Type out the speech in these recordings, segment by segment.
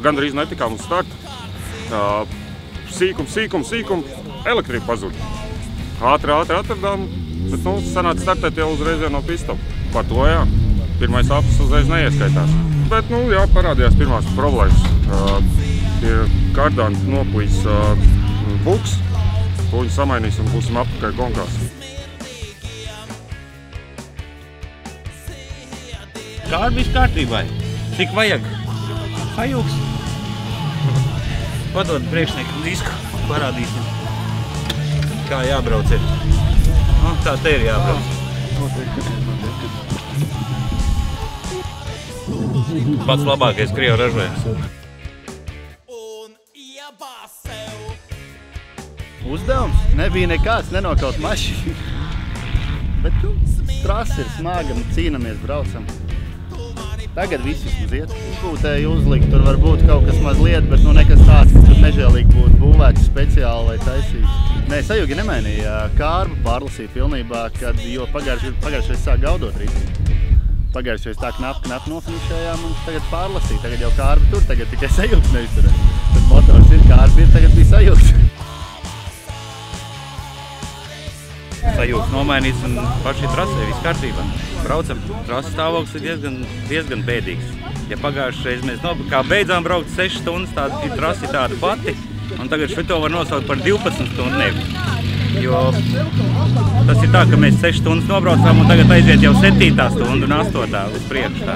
Gandrīz netikām uz startu. Sīkums, elektrība pazuda. Ātri atradām, bet sanāca startēt jau uzreiz no pistām. Par to, jā. Pirmais aplis uzreiz neieskaitās. Bet, jā, parādījās pirmās problēmas. Pie kardāna noplīs buks, to viņi samainīs un būsim apakaļ konkās. Kā viss kārtībai? Cik vajag? Sajūgs. Padod priekšniekam disku, parādīsim, kā jābrauc ir. Tā te ir jābrauc. Pats labākais krievu ražojums. Uzdevums nebija nekāds, nenokaut mašīnu. Bet trasa ir smaga, cīnamies, braucam. Tagad viss vismaz iet. Būtēji uzlikt, tur var būt kaut kas mazliet, bet nekas tāds, ka tur nežēlīgi būtu būvēts speciāli, lai taisītu. Nē, sajūgi nemainīja. Kārbu pārlasīja pilnībā, jo pagājušais sāk gaudot rītī. Pagājušais tā knapi nofinišējām un tagad pārlasīja. Tagad jau kārbi tur, tagad tikai sajūgs neizturēs. Tad motors ir, kārbi ir, tagad bija sajūgs. Sajūgs nomainīts un paši trasē viss kārtībā. Braucam. Trases stāvoklis ir diezgan bēdīgs. Ja pagājušais mēs kā beidzām braukt 6 stundas, tā trasa ir tāda pati, un tagad šito var nosaukt par 12 stundiem. Jo tas ir tā, ka mēs 6 stundas nobraucām un tagad aiziet jau 7. stunda un 8. uz priekšu tā.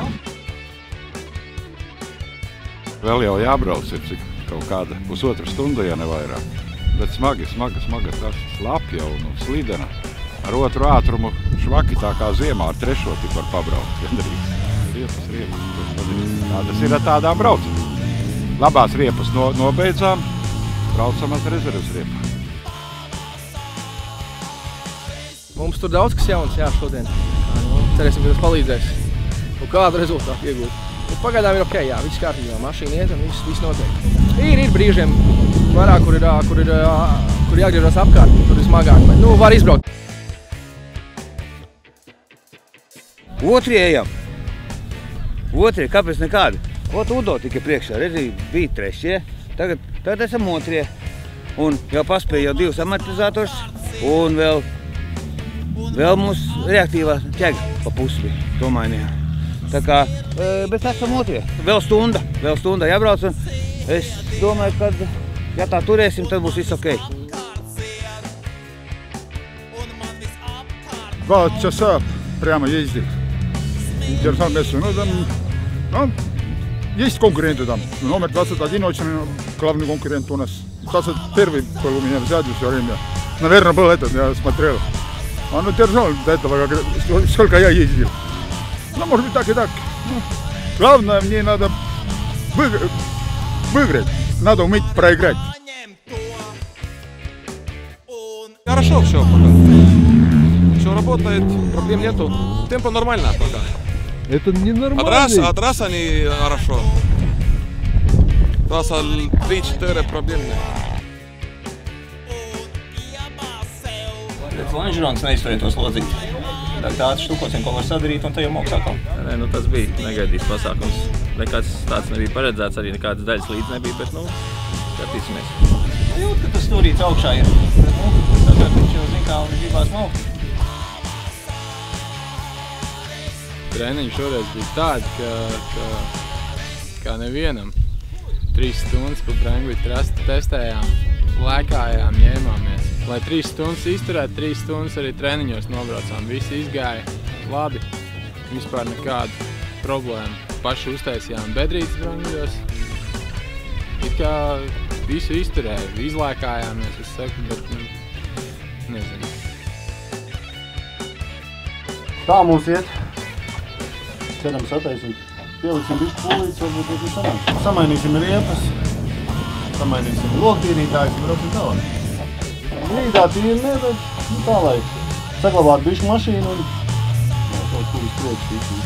Vēl jau jābrauc ir cik kaut kāda pusotra stunda, ja ne vairāk. Bet smaga tas slapja un slidena. Ar otru ātrumu švaki tā kā ziemā ar 3. tik var pabraukt. Riepas. Tā tas ir ar tādām braucam. Labās riepas nobeidzām, braucam ar rezerves riepām. Mums tur daudz kas jauns, jā, šodien. Cerēsim, ka tas palīdzēs. Un kādu rezultātu iegūt. Pagaidām ir ok, jā, viss kārtībā, mašīna iet un viss notiek. Ir brīžiem vairāk, kur jāgriežas apkārt, tur ir smagāk, bet var izbraukt. Otrie ejam. Otrie, kāpēc nekādi? Udo tikai priekšā, redzi, bija 3. Tagad esam otrie. Un jau paspēja jau 2 amortizators un vēl mums reaktīvā ķega pa pusi to mainījām. Tā kā, bet esam otrie. Vēl stunda jābrauc un es domāju, ka, ja tā turēsim, tad būs viss ok. Два часа прямо ездить. Держал место. Есть конкуренты там. Номер 21 очень главный конкурент у нас. 21 был у меня сзади все время. Наверное, был этот, я смотрел. Он держал до этого, сколько я ездил. Может быть, так и так. Главное, мне надо выиграть. Надо уметь проиграть. Хорошо все пока. Все работает, проблем нету. Темпо нормально пока. Это ненормально. А трасса не хорошо. Трасса 3-4 проблемные. Lanžerons neizturētos lodzīt. Tāds štukociem, ko var sadarīt, un te jau moks atkal. Nē, tas bija negaidīts pasākums. Nekāds tāds nebija paredzēts, arī nekādas daļas līdz nebija, bet, skatīsimies. Jūt, ka tas stūrīts augšā ir. Tagad viņš jau zina, kā un gribās maukt. Treniņi šoreiz bija tādi, kā nevienam. 3 stundas pa Brangvītu trasti testējām, lēkājām, ņēmāmies. Lai 3 stundas izturētu, 3 stundas arī treniņos nobraucām. Visi izgāja labi, vispār nekādu problēmu. Paši uztaisījām bedrītes Brangvītos. It kā visu izturēja, izlēkājāmies, es saku, bet nezinu. Tā mums iet. Ceram sataisīt. Pieliksim bišķi pūlītes, varbūt ir sanāk. Samainīsim riepas, samainīsim loktīrītājus un brauksim tālāk. Rīdā tīri ne, bet tā lai saglabāt bišķi mašīnu un kaut kur uz priekšu tīk.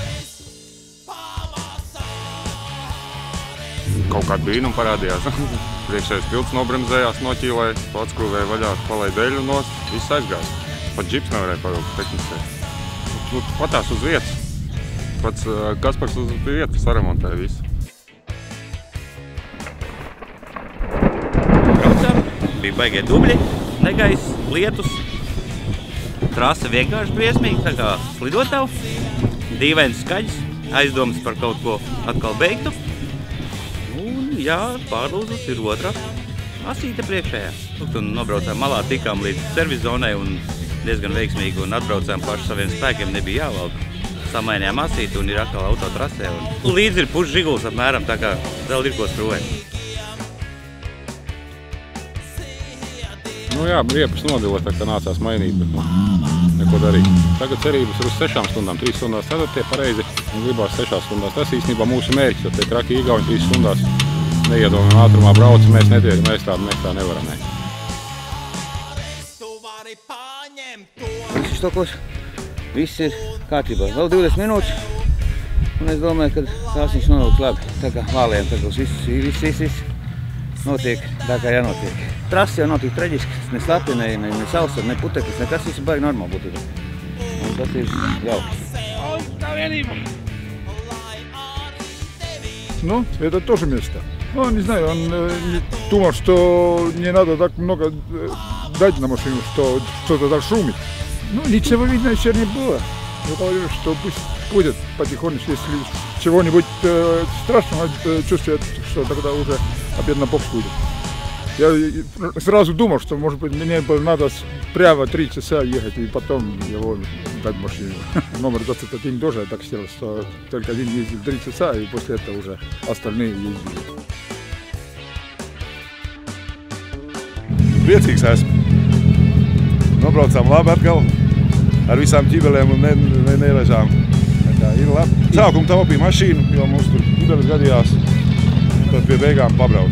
Kaut kāda brīnuma parādījās. Priekšējais pilts nobremzējās, noķīlēja, atskrūvēja vaļā, palaida deļu nost, viss aizgāja. Pat džips nevarēja pavilkt tehnicē. Patās uz vietas. Pats Kaspars uz vietas saremontēja visu. Bija baigie dubļi, negaiss, lietus. Trase vienkārši briesmīgi, tā kā slidotavu. Dīvains skaļs, aizdomas par kaut ko atkal beigtu. Un jā, pārlūzus ir otrā asīte priekšējā. Un nobraucām malā, tikām līdz serviszonai un diezgan veiksmīgi un atbraucām paši saviem spēkiem, nebija jāvalk. Samainījām asīti un ir atkal autotrasē. Līdz ir puš Žiguls apmēram, tā kā vēl ir ko strūvēt. Nu jā, riepas nodila, tā kā nācās mainīt, bet neko darīt. Tagad cerības ir uz 6 stundām, 3 stundās ceturtie pareizi un gribās 6 stundās. Tas īstenībā mūsu mērķis, jo tie traki Igauni 3 stundās neiedomājam ātrumā brauc, mēs tā nevaram. Ne. Viss štokos, viss ir kārtībā. Vēl 20 minūtes, un es domāju, ka trāsiņš novilks labi. Tā kā vālējam, tā kā viss notiek tā, kā jānotiek. Trasi jau nav tik traģisks, ne slapi, ne sausa, ne puteklis, nekas viss baigi normāli būtu. Un tas ir jauki. Ну, это тоже место. Ну, не знаю, он думал, что не надо так много дать на машину, что что-то так шумит. Ну, ничего видно еще не было. Я говорю, что пусть будет потихонечку, если чего-нибудь страшного чувствует, что тогда уже опять на бокс будет. Я сразу думал, что, может быть, мне надо прямо 3 часа ехать и потом его дать машину. Номер 21 тоже я так сделал, что только один ездил 3 часа, и после этого уже остальные ездили. Priecīgs esmu. Nobraucām labi atkal ar visām ķibelēm un neležām. Tā ir labi. Sākumā taupīja mašīnu, jo mums tur ķibeles gadījās. Tad pie beigām pabrauc.